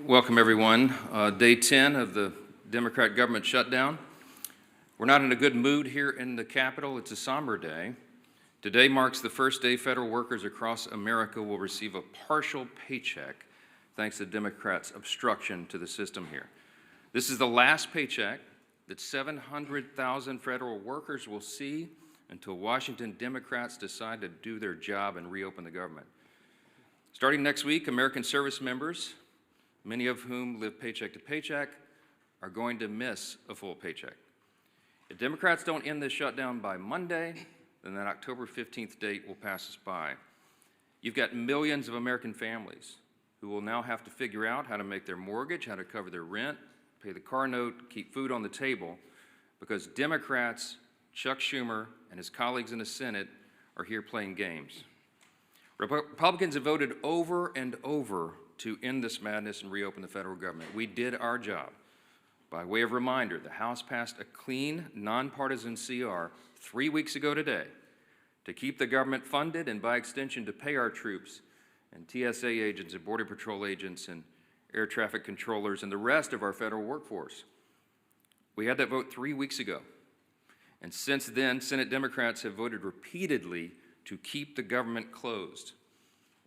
Welcome, everyone. Day 10 of the Democrat government shutdown. We're not in a good mood here in the Capitol. It's a somber day. Today marks the first day federal workers across America will receive a partial paycheck thanks to Democrats' obstruction to the system here. This is the last paycheck that 700,000 federal workers will see until Washington Democrats decide to do their job and reopen the government. Starting next week, American service members, many of whom live paycheck to paycheck, are going to miss a full paycheck. If Democrats don't end this shutdown by Monday, then that October 15th date will pass us by. You've got millions of American families who will now have to figure out how to make their mortgage, how to cover their rent, pay the car note, keep food on the table, because Democrats, Chuck Schumer and his colleagues in the Senate are here playing games. Republicans have voted over and over to end this madness and reopen the federal government. We did our job. By way of reminder, the House passed a clean, nonpartisan CR 3 weeks ago today to keep the government funded and, by extension, to pay our troops and TSA agents and Border Patrol agents and air traffic controllers and the rest of our federal workforce. We had that vote 3 weeks ago. And since then, Senate Democrats have voted repeatedly to keep the government closed.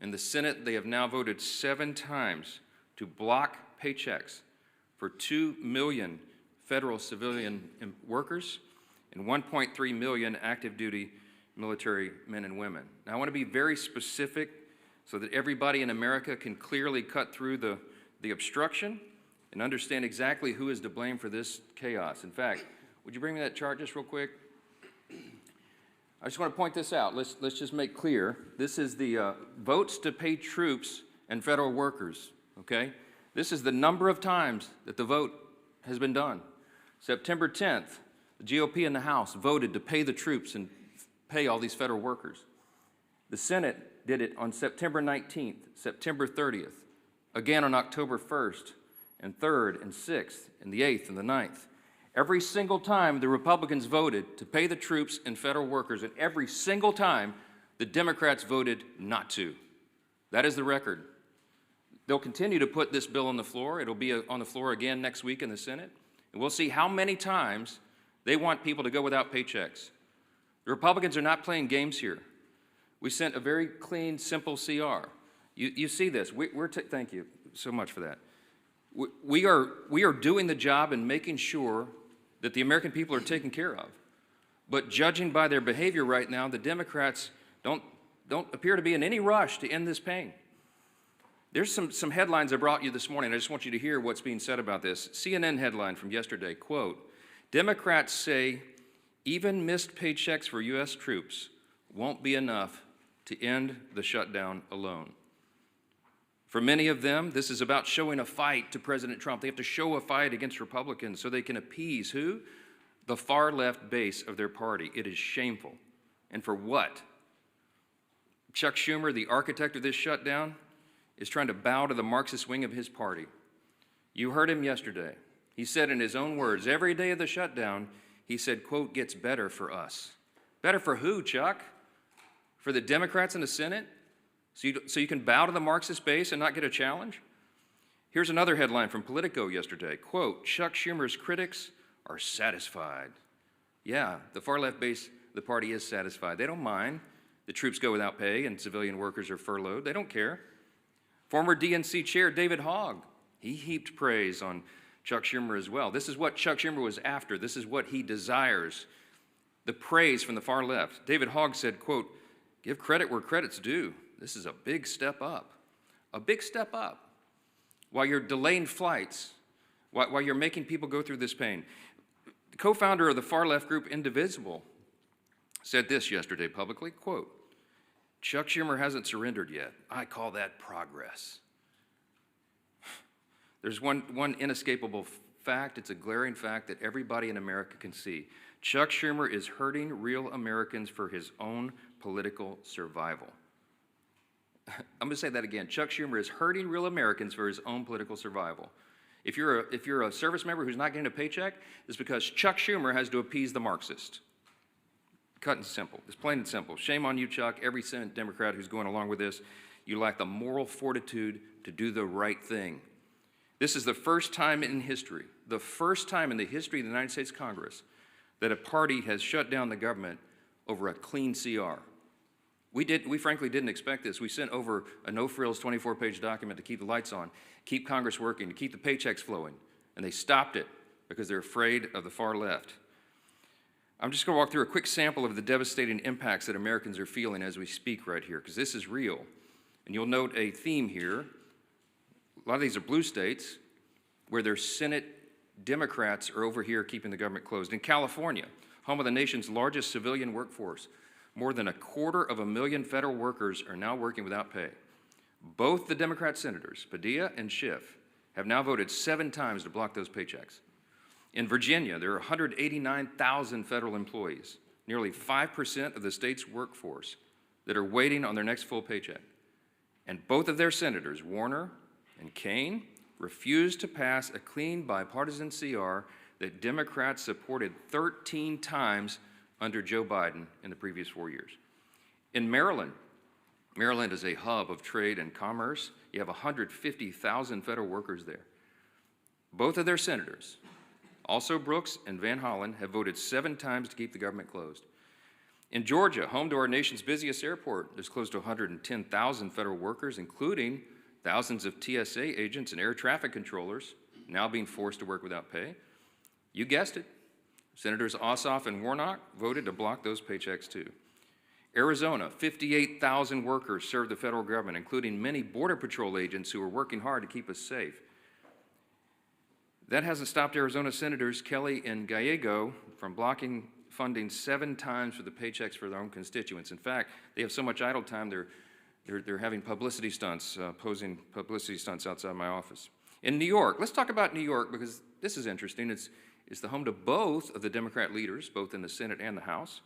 In the Senate, they have now voted 7 times to block paychecks for 2 million federal civilian workers and 1.3 million active duty military men and women. Now, I want to be very specific so that everybody in America can clearly cut through the obstruction and understand exactly who is to blame for this chaos. In fact, would you bring me that chart just real quick? I just want to point this out. Let's just make clear. This is the votes to pay troops and federal workers, okay? This is the number of times that the vote has been done. September 10th, the GOP in the House voted to pay the troops and pay all these federal workers. The Senate did it on September 19th, September 30th, again on October 1st, and 3rd, and 6th, and the 8th, and the 9th. Every single time the Republicans voted to pay the troops and federal workers, and every single time the Democrats voted not to. That is the record. They'll continue to put this bill on the floor. It'll be on the floor again next week in the Senate. And we'll see how many times they want people to go without paychecks. The Republicans are not playing games here. We sent a very clean, simple CR. You see this. Thank you so much for that. We are doing the job and making sure that the American people are taken care of. But judging by their behavior right now, the Democrats don't appear to be in any rush to end this pain. There's some headlines I brought you this morning. I just want you to hear what's being said about this. CNN headline from yesterday, quote, Democrats say even missed paychecks for U.S. troops won't be enough to end the shutdown alone. For many of them, this is about showing a fight to President Trump. They have to show a fight against Republicans so they can appease who? The far left base of their party. It is shameful. And for what? Chuck Schumer, the architect of this shutdown, is trying to bow to the Marxist wing of his party. You heard him yesterday. He said in his own words, every day of the shutdown, he said, quote, gets better for us. Better for who, Chuck? For the Democrats in the Senate? So you can bow to the Marxist base and not get a challenge? Here's another headline from Politico yesterday. Quote, Chuck Schumer's critics are satisfied. Yeah, the far left base of the party is satisfied. They don't mind the troops go without pay and civilian workers are furloughed. They don't care. Former DNC chair David Hogg, he heaped praise on Chuck Schumer as well. This is what Chuck Schumer was after. This is what he desires. The praise from the far left. David Hogg said, quote, give credit where credit's due. This is a big step up. A big step up. While you're delaying flights, while you're making people go through this pain. The co-founder of the far-left group Indivisible said this yesterday publicly, quote, Chuck Schumer hasn't surrendered yet. I call that progress. There's one inescapable fact. It's a glaring fact that everybody in America can see. Chuck Schumer is hurting real Americans for his own political survival. I'm going to say that again. Chuck Schumer is hurting real Americans for his own political survival. If you're a service member who's not getting a paycheck, it's because Chuck Schumer has to appease the Marxist. Cut and simple. It's plain and simple. Shame on you, Chuck. Every Senate Democrat who's going along with this, you lack the moral fortitude to do the right thing. This is the first time in history, the first time in the history of the United States Congress that a party has shut down the government over a clean CR. We frankly didn't expect this. We sent over a no-frills 24-page document to keep the lights on, keep Congress working, to keep the paychecks flowing, and they stopped it because they're afraid of the far left. I'm just going to walk through a quick sample of the devastating impacts that Americans are feeling as we speak right here, because this is real. And you'll note a theme here. A lot of these are blue states where their Senate Democrats are over here keeping the government closed. In California, home of the nation's largest civilian workforce, more than 250,000 federal workers are now working without pay. Both the Democrat senators, Padilla and Schiff, have now voted 7 times to block those paychecks. In Virginia, there are 189,000 federal employees, nearly 5% of the state's workforce, that are waiting on their next full paycheck. And both of their senators, Warner and Kaine, refused to pass a clean bipartisan CR that Democrats supported 13 times under Joe Biden in the previous 4 years. In Maryland, Maryland is a hub of trade and commerce. You have 150,000 federal workers there. Both of their senators, also Brooks and Van Hollen, have voted 7 times to keep the government closed. In Georgia, home to our nation's busiest airport, there's close to 110,000 federal workers, including thousands of TSA agents and air traffic controllers now being forced to work without pay. You guessed it. Senators Ossoff and Warnock voted to block those paychecks too. Arizona, 58,000 workers serve the federal government, including many Border Patrol agents who are working hard to keep us safe. That hasn't stopped Arizona Senators Kelly and Gallego from blocking funding 7 times for the paychecks for their own constituents. In fact, they have so much idle time, they're having publicity stunts, posing publicity stunts outside my office. In New York, let's talk about New York because this is interesting. It's the home to both of the Democrat leaders, both in the Senate and the House.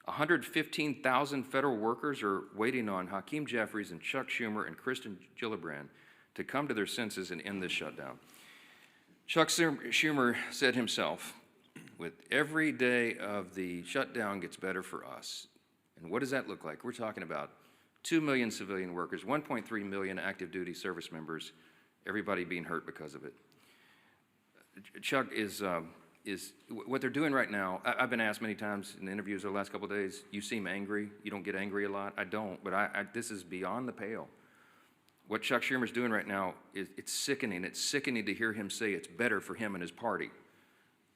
115,000 federal workers are waiting on Hakeem Jeffries and Chuck Schumer and Kristen Gillibrand to come to their senses and end this shutdown. Chuck Schumer said himself, with every day of the shutdown gets better for us. And what does that look like? We're talking about 2 million civilian workers, 1.3 million active duty service members, everybody being hurt because of it. Chuck is what they're doing right now. I've been asked many times in interviews over the last couple of days, you seem angry, you don't get angry a lot. I don't, but this is beyond the pale. What Chuck Schumer's doing right now, it's sickening. It's sickening to hear him say it's better for him and his party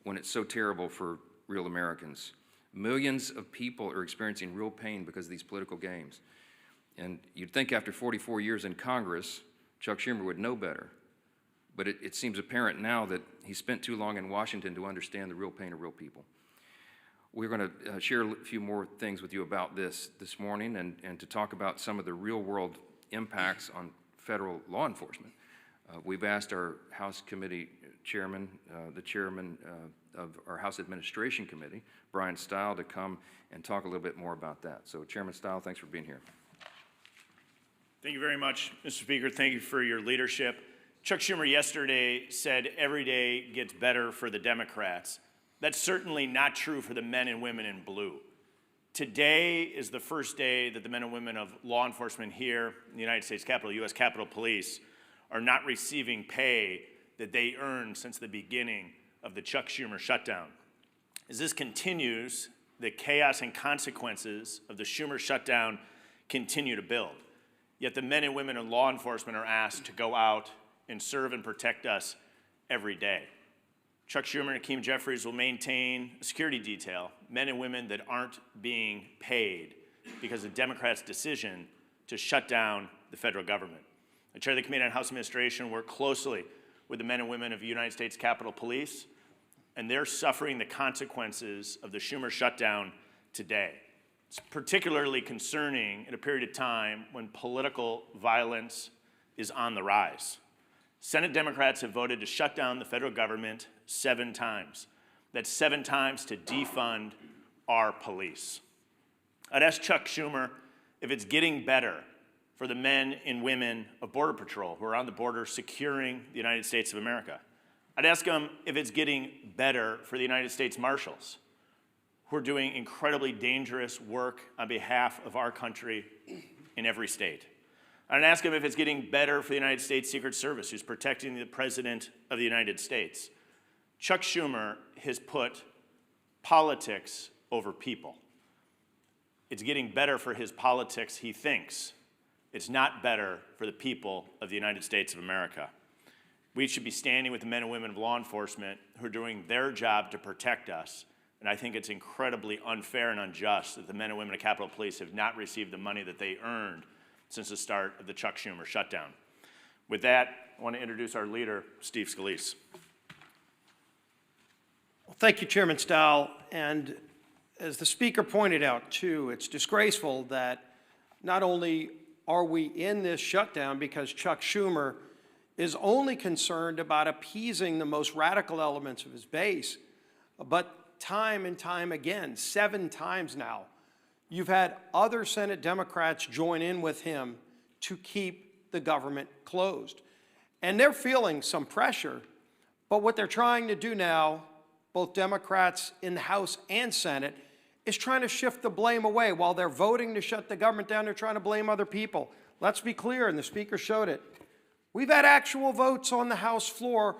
when it's so terrible for real Americans. Millions of people are experiencing real pain because of these political games. And you'd think after 44 years in Congress, Chuck Schumer would know better. But it seems apparent now that he spent too long in Washington to understand the real pain of real people. We're going to share a few more things with you about this morning and to talk about some of the real-world impacts on federal law enforcement. We've asked our House Committee Chairman, the Chairman of our House Administration Committee, Bryan Steil, to come and talk a little bit more about that. So Chairman Steil, thanks for being here. Thank you very much, Mr. Speaker. Thank you for your leadership. Chuck Schumer yesterday said every day gets better for the Democrats. That's certainly not true for the men and women in blue. Today is the first day that the men and women of law enforcement here in the United States Capitol, U.S. Capitol Police, are not receiving pay that they earned since the beginning of the Chuck Schumer shutdown. As this continues, the chaos and consequences of the Schumer shutdown continue to build. Yet the men and women in law enforcement are asked to go out and serve and protect us every day. Chuck Schumer and Hakeem Jeffries will maintain a security detail, men and women that aren't being paid because of Democrats' decision to shut down the federal government. I chair the Committee on House Administration, work closely with the men and women of the United States Capitol Police, and they're suffering the consequences of the Schumer shutdown today. It's particularly concerning in a period of time when political violence is on the rise. Senate Democrats have voted to shut down the federal government 7 times. That's 7 times to defund our police. I'd ask Chuck Schumer if it's getting better for the men and women of Border Patrol who are on the border securing the United States of America. I'd ask him if it's getting better for the United States Marshals who are doing incredibly dangerous work on behalf of our country in every state. I'd ask him if it's getting better for the United States Secret Service, who's protecting the President of the United States. Chuck Schumer has put politics over people. It's getting better for his politics, he thinks. It's not better for the people of the United States of America. We should be standing with the men and women of law enforcement who are doing their job to protect us. And I think it's incredibly unfair and unjust that the men and women of Capitol Police have not received the money that they earned since the start of the Chuck Schumer shutdown. With that, I want to introduce our leader, Steve Scalise. Well, thank you, Chairman Steil. And as the Speaker pointed out, too, it's disgraceful that not only are we in this shutdown because Chuck Schumer is only concerned about appeasing the most radical elements of his base, but time and time again, 7 times now, you've had other Senate Democrats join in with him to keep the government closed. And they're feeling some pressure, but what they're trying to do now, both Democrats in the House and Senate, is trying to shift the blame away. While they're voting to shut the government down, they're trying to blame other people. Let's be clear, and the Speaker showed it. We've had actual votes on the House floor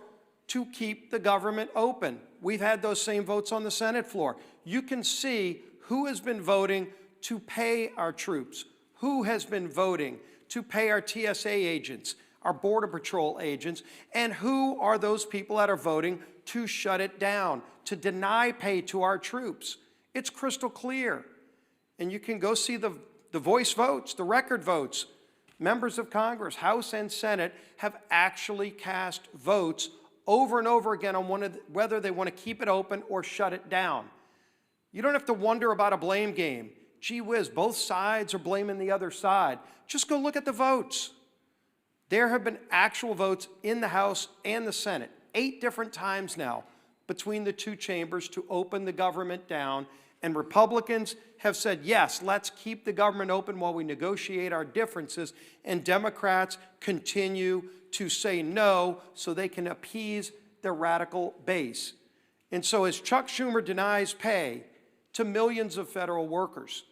to keep the government open. We've had those same votes on the Senate floor. You can see who has been voting to pay our troops, who has been voting to pay our TSA agents, our Border Patrol agents, and who are those people that are voting to shut it down, to deny pay to our troops. It's crystal clear. And you can go see the voice votes, the record votes. Members of Congress, House and Senate, have actually cast votes over and over again on whether they want to keep it open or shut it down. You don't have to wonder about a blame game. Gee whiz, both sides are blaming the other side. Just go look at the votes. There have been actual votes in the House and the Senate, 8 different times now, between the 2 chambers to open the government down. And Republicans have said, yes, let's keep the government open while we negotiate our differences. And Democrats continue to say no so they can appease their radical base. And so as Chuck Schumer denies pay to millions of federal workers,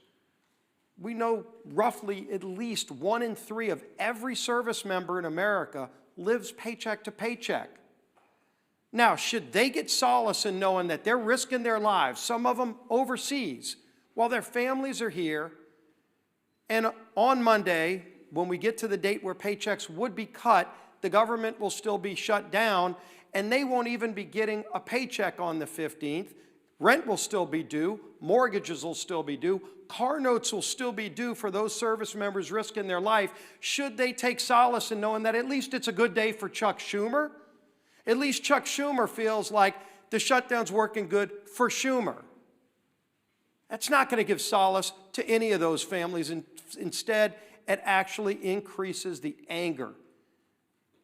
we know roughly at least 1 in 3 of every service member in America lives paycheck to paycheck. Now, should they get solace in knowing that they're risking their lives, some of them overseas, while their families are here, and on Monday, when we get to the date where paychecks would be cut, the government will still be shut down, and they won't even be getting a paycheck on the 15th. Rent will still be due, mortgages will still be due, car notes will still be due for those service members risking their life. Should they take solace in knowing that at least it's a good day for Chuck Schumer? At least Chuck Schumer feels like the shutdown's working good for Schumer. That's not going to give solace to any of those families. Instead, it actually increases the anger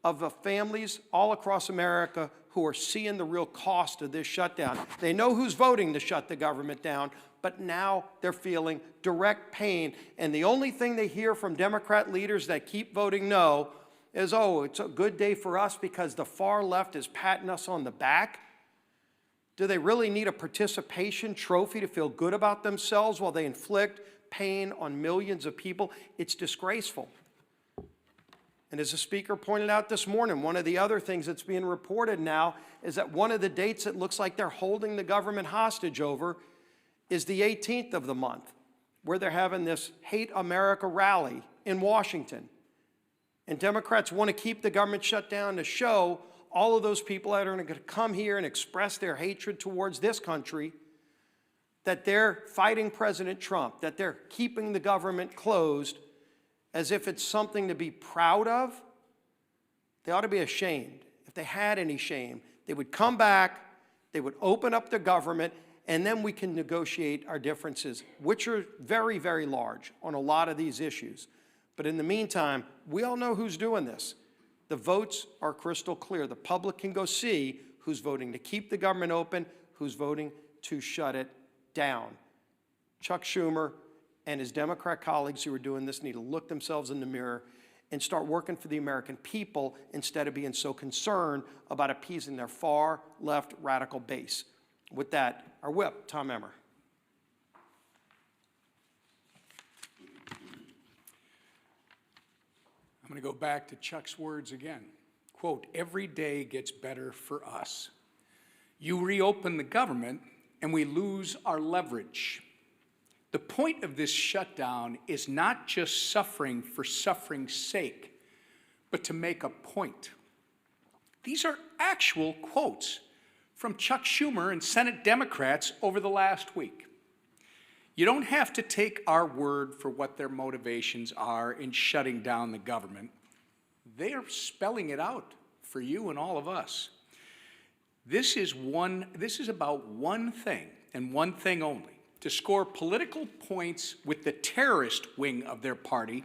of the families all across America who are seeing the real cost of this shutdown. They know who's voting to shut the government down, but now they're feeling direct pain. And the only thing they hear from Democrat leaders that keep voting no is, oh, it's a good day for us because the far left is patting us on the back. Do they really need a participation trophy to feel good about themselves while they inflict pain on millions of people? It's disgraceful. And as the Speaker pointed out this morning, one of the other things that's being reported now is that one of the dates it looks like they're holding the government hostage over is the 18th of the month, where they're having this Hate America rally in Washington. And Democrats want to keep the government shut down to show all of those people that are going to come here and express their hatred towards this country that they're fighting President Trump, that they're keeping the government closed as if it's something to be proud of. They ought to be ashamed. If they had any shame, they would come back, they would open up the government, and then we can negotiate our differences, which are very, very large on a lot of these issues. But in the meantime, we all know who's doing this. The votes are crystal clear. The public can go see who's voting to keep the government open, who's voting to shut it down. Chuck Schumer and his Democrat colleagues who are doing this need to look themselves in the mirror and start working for the American people instead of being so concerned about appeasing their far left radical base. With that, our whip, Tom Emmer. I'm going to go back to Chuck's words again. Quote, every day gets better for us. You reopen the government and we lose our leverage. The point of this shutdown is not just suffering for suffering's sake, but to make a point. These are actual quotes from Chuck Schumer and Senate Democrats over the last week. You don't have to take our word for what their motivations are in shutting down the government. They are spelling it out for you and all of us. This is about one thing and one thing only: to score political points with the terrorist wing of their party,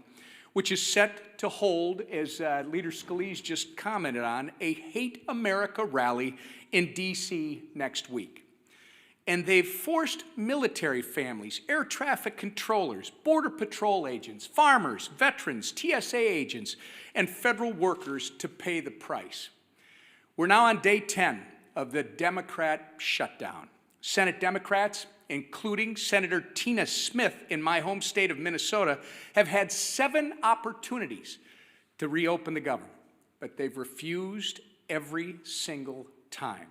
which is set to hold, as Leader Scalise just commented on, a Hate America rally in D.C. next week. And they've forced military families, air traffic controllers, border patrol agents, farmers, veterans, TSA agents, and federal workers to pay the price. We're now on day 10 of the Democrat shutdown. Senate Democrats, including Senator Tina Smith in my home state of Minnesota, have had 7 opportunities to reopen the government, but they've refused every single time.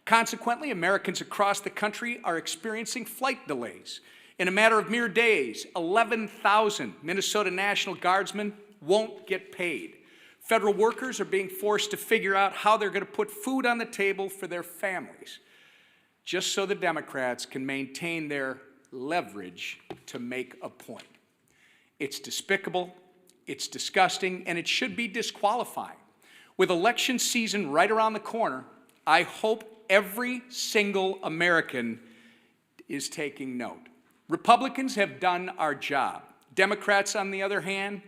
Consequently, Americans across the country are experiencing flight delays. In a matter of mere days, 11,000 Minnesota National Guardsmen won't get paid. Federal workers are being forced to figure out how they're going to put food on the table for their families, just so the Democrats can maintain their leverage to make a point. It's despicable, it's disgusting, and it should be disqualifying. With election season right around the corner, I hope every single American is taking note. Republicans have done our job. Democrats, on the other hand,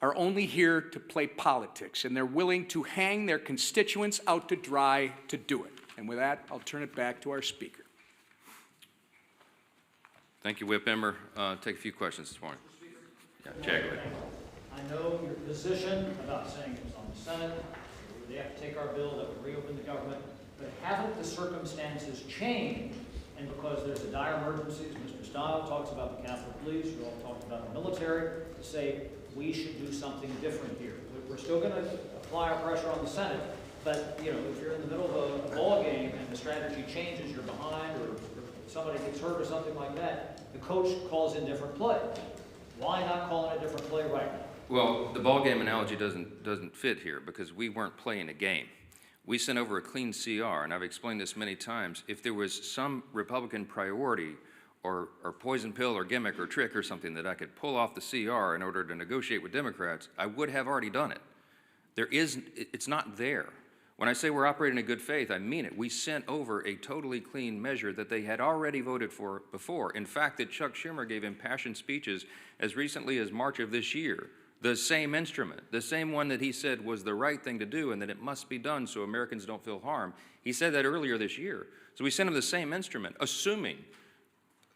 are only here to play politics, and they're willing to hang their constituents out to dry to do it. And with that, I'll turn it back to our speaker. Thank you, Whip Emmer. Take a few questions this morning. Yeah, Jay, go ahead. I know your position about saying it was on the Senate, they have to take our bill that would reopen the government, but haven't the circumstances changed? And because there's a dire emergency, as Mr. Steil talks about the Capitol Police, you all talked about the military, to say we should do something different here. We're still going to apply our pressure on the Senate, but you know, if you're in the middle of a ball game and the strategy changes, you're behind, or somebody gets hurt or something like that, the coach calls in different play. Why not call in a different play right now? Well, the ball game analogy doesn't fit here because we weren't playing a game. We sent over a clean CR, and I've explained this many times. If there was some Republican priority or poison pill or gimmick or trick or something that I could pull off the CR in order to negotiate with Democrats, I would have already done it. It's not there. When I say we're operating in good faith, I mean it. We sent over a totally clean measure that they had already voted for before. In fact, that Chuck Schumer gave impassioned speeches as recently as March of this year. The same instrument, the same one that he said was the right thing to do and that it must be done so Americans don't feel harm. He said that earlier this year. So we sent him the same instrument,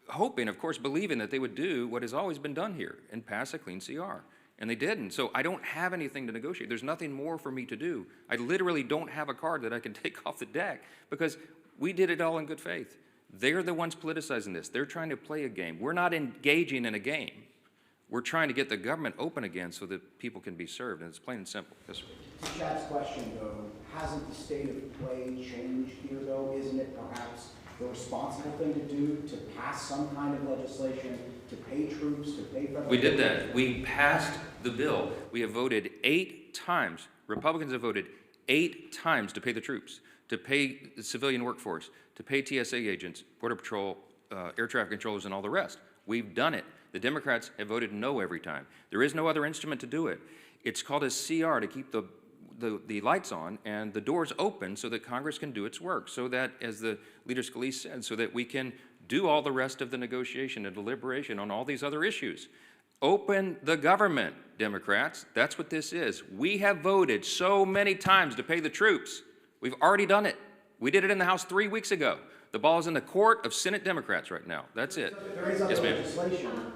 hoping, of course, believing that they would do what has always been done here and pass a clean CR. And they didn't. So I don't have anything to negotiate. There's nothing more for me to do. I literally don't have a card that I can take off the deck because we did it all in good faith. They're the ones politicizing this. They're trying to play a game. We're not engaging in a game. We're trying to get the government open again so that people can be served, and it's plain and simple. Yes, sir. To Chad's question, though, hasn't the state of play changed here, though? Isn't it perhaps the responsible thing to do to pass some kind of legislation, to pay troops, to pay federal... We did that. We passed the bill. We have voted 8 times. Republicans have voted 8 times to pay the troops, to pay the civilian workforce, to pay TSA agents, Border Patrol, air traffic controllers, and all the rest. We've done it. The Democrats have voted no every time. There is no other instrument to do it. It's called a CR to keep the lights on and the doors open so that Congress can do its work, so that, as the Leader Scalise said, so that we can do all the rest of the negotiation and deliberation on all these other issues. Open the government, Democrats. That's what this is. We have voted so many times to pay the troops. We've already done it. We did it in the House 3 weeks ago. The ball is in the court of Senate Democrats right now. That's it. Yes, ma'am.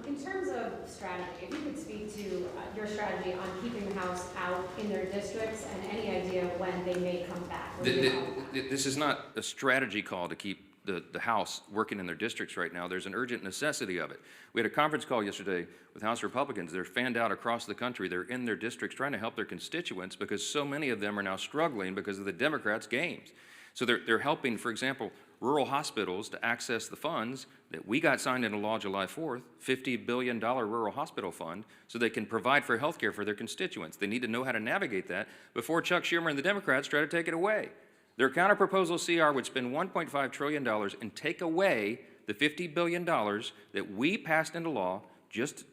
In terms of strategy, if you could speak to your strategy on keeping the House out in their districts and any idea when they may come back. This is not a strategy call to keep the House working in their districts right now. There's an urgent necessity of it. We had a conference call yesterday with House Republicans. They're fanned out across the country. They're in their districts trying to help their constituents because so many of them are now struggling because of the Democrats' games. So they're helping, for example, rural hospitals to access the funds that we got signed into law July 4th, $50 billion rural hospital fund, so they can provide for health care for their constituents. They need to know how to navigate that before Chuck Schumer and the Democrats try to take it away. Their counterproposal CR would spend $1.5 trillion and take away the $50 billion that we passed into law just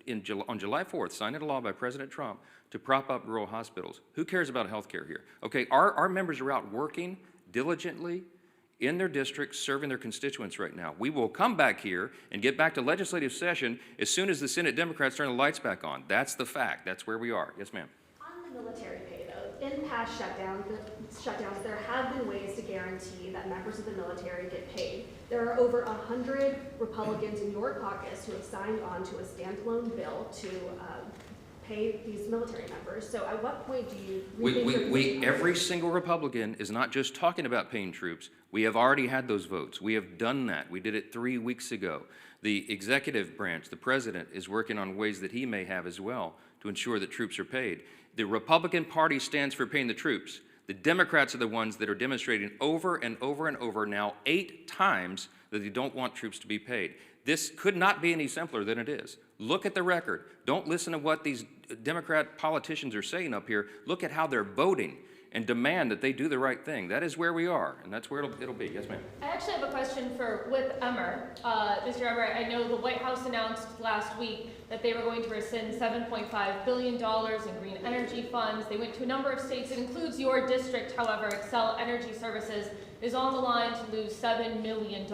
on July 4th, signed into law by President Trump, to prop up rural hospitals. Who cares about health care here? Okay, our members are out working diligently in their districts, serving their constituents right now. We will come back here and get back to legislative session as soon as the Senate Democrats turn the lights back on. That's the fact. That's where we are. Yes, ma'am. On the military pay, though, in past shutdowns, there have been ways to guarantee that members of the military get paid. There are over 100 Republicans in your caucus who have signed on to a standalone bill to pay these military members. So at what point do you... Every single Republican is not just talking about paying troops. We have already had those votes. We have done that. We did it 3 weeks ago. The executive branch, the president, is working on ways that he may have as well to ensure that troops are paid. The Republican Party stands for paying the troops. The Democrats are the ones that are demonstrating over and over and over now 8 times that they don't want troops to be paid. This could not be any simpler than it is. Look at the record. Don't listen to what these Democrat politicians are saying up here. Look at how they're voting and demand that they do the right thing. That is where we are, and that's where it'll be. Yes, ma'am. I actually have a question for Whip Emmer. Mr. Emmer, I know the White House announced last week that they were going to rescind $7.5 billion in green energy funds. They went to a number of states. It includes your district, however. Excel Energy Services is on the line to lose $7 million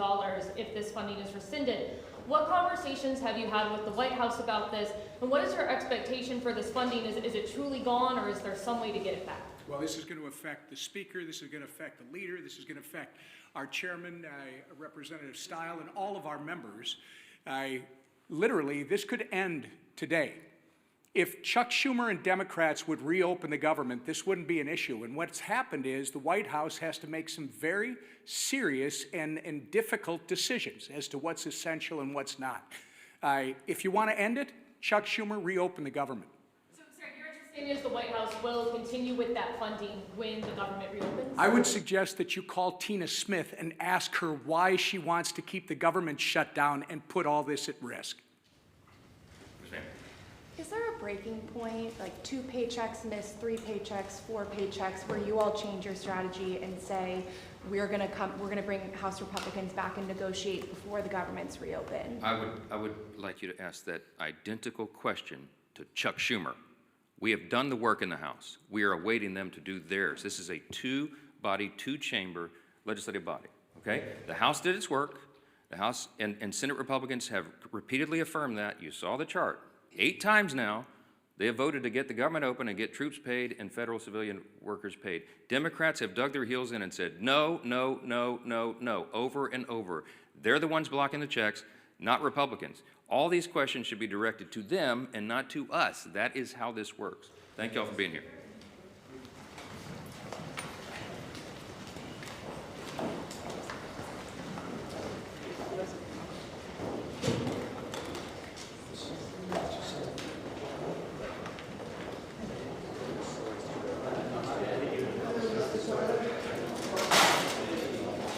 if this funding is rescinded. What conversations have you had with the White House about this, and what is your expectation for this funding? Is it truly gone, or is there some way to get it back? Well, this is going to affect the Speaker, this is going to affect the Leader, this is going to affect our Chairman, Representative Steil, and all of our members. Literally, this could end today. If Chuck Schumer and Democrats would reopen the government, this wouldn't be an issue. And what's happened is the White House has to make some very serious and difficult decisions as to what's essential and what's not. If you want to end it, Chuck Schumer, reopen the government. So, sir, your understanding is the White House will continue with that funding when the government reopens? I would suggest that you call Tina Smith and ask her why she wants to keep the government shut down and put all this at risk. Is there a breaking point, like 2 paychecks missed, 3 paychecks, 4 paychecks, where you all change your strategy and say, we're going to bring House Republicans back and negotiate before the government's reopened? I would like you to ask that identical question to Chuck Schumer. We have done the work in the House. We are awaiting them to do theirs. This is a 2-body, 2-chamber legislative body, okay? The House did its work. The House and Senate Republicans have repeatedly affirmed that. You saw the chart. 8 times now, they have voted to get the government open and get troops paid and federal civilian workers paid. Democrats have dug their heels in and said, no, no, no, no, no, over and over. They're the ones blocking the checks, not Republicans. All these questions should be directed to them and not to us. That is how this works. Thank you all for being here.